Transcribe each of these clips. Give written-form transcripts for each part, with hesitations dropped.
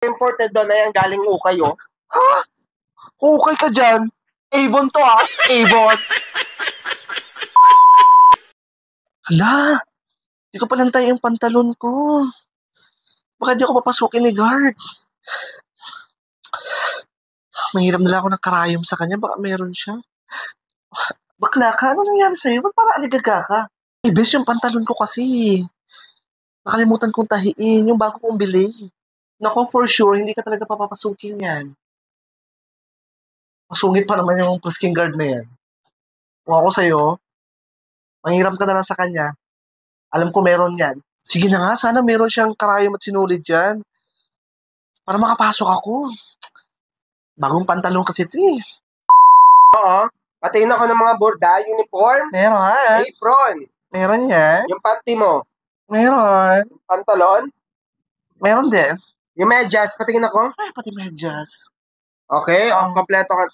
Imported doon na yan, galing ukay, oh. Ha? Ukay ka dyan? Avon to, ha? Avon. Hala, di ko palantay yung pantalon ko. Baka di ako papasukin ni guard. Mahirap nila ako ng karayom sa kanya. Baka meron siya. Bakla ka? Ano nangyari sa'yo? Ba't parang aligaga ka? Eh, bes, yung pantalon ko kasi. Nakalimutan kong tahiin yung bago kong bili. Nako, for sure, hindi ka talaga papapasukin yan. Masungit pa naman yung frisking guard na yan. Kung ako sa'yo, manghiram ka na lang sa kanya. Alam ko meron yan. Sige na nga, sana meron siyang karayom at sinulid dyan. Para makapasok ako. Bagong pantalon kasi ito eh. Oo. Patingin ako ng mga borda, uniform, Meron. apron, Meron yan. yung panty mo, Meron. pantalon, Meron din. yung medyas, patingin ako. Ay, pati medyas. Okay, kompleto ka.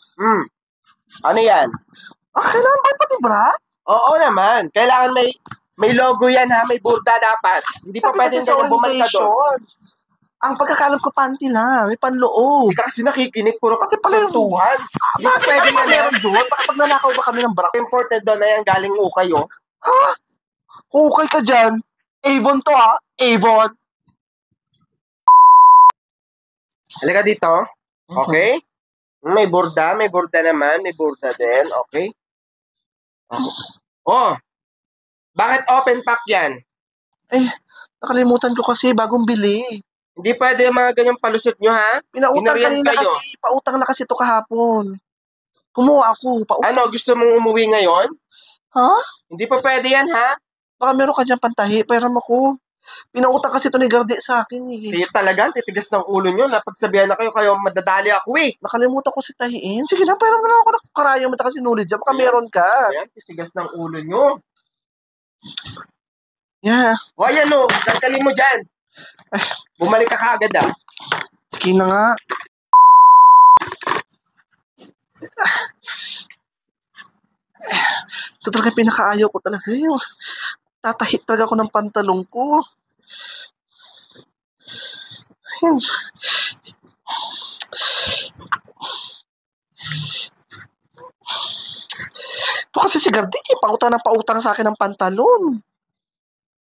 Ano yan? Kailangan ba pati bra? Oo naman. Kailangan may logo yan, ha? May burda dapat. Hindi pa Sabi pwede kasi sa ganyan bumalik ka doon. orientation. Ang pagkakalam ko panty lang, may panloob. Hindi ka kasi nakikinig, puro Kasi pala yung kwentuhan. Hindi pa Bakit pwede ano ba man yan. meron doon? Baka pag nanakaw ba kami ng bra? Imported doon na yan, galing ukay, oh. Ha? Okay ka dyan? Avon to, ha? Avon. Halika dito. Okay? May burda naman. May burda din. Okay? Oh! Bakit open pack yan? Eh, nakalimutan ko kasi bagong bili. Hindi pwede yung mga ganyang palusot nyo, ha? Pinautang Inoriyan kanina kayo. kasi, pautang na kasi ito kahapon. Kumuha ako, pautang. Ano, gusto mong umuwi ngayon? Ha? Hindi pa pwede yan, ha? Baka meron ka dyan pantahi, pairam ako. Pinautang kasi ito ni Gardi sa akin eh. Kayo talaga, titigas ng ulo nyo. Napagsabihan na kayo madadali ako, eh. Nakalimutan ko si tahiin. Sige na, pairam na lang ako ng karayom at kasi nulid dyan. Baka meron ka. Ayan, titigas ng ulo nyo. Yeah. O, ayan, o. Tanggalin mo dyan. Bumalik ka kaagad, ah. Sige na nga. Ito talaga pinakaayaw ko talaga yun. Tatahit talaga ako ng pantalong ko. Ayun. Ito kasi si Gardi, pautang sa akin ng pantalon.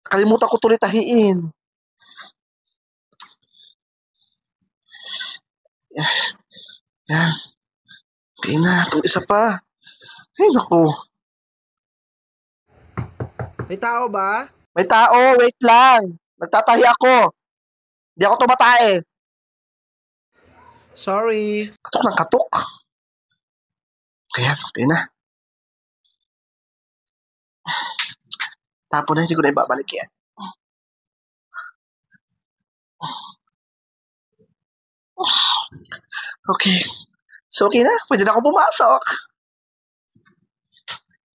Kalimutan ko tuloy tahiin. Yan. Okay na, ito isa pa. Ay, naku. May tao ba? May tao, wait lang. Nagtatahi ako. Hindi ako tumatae. Sorry. Katok ng katok. Kaya, okay na. Tapon na, hindi ko na ibabalik yan. Okay. So, okay na. Pwede na ako pumasok.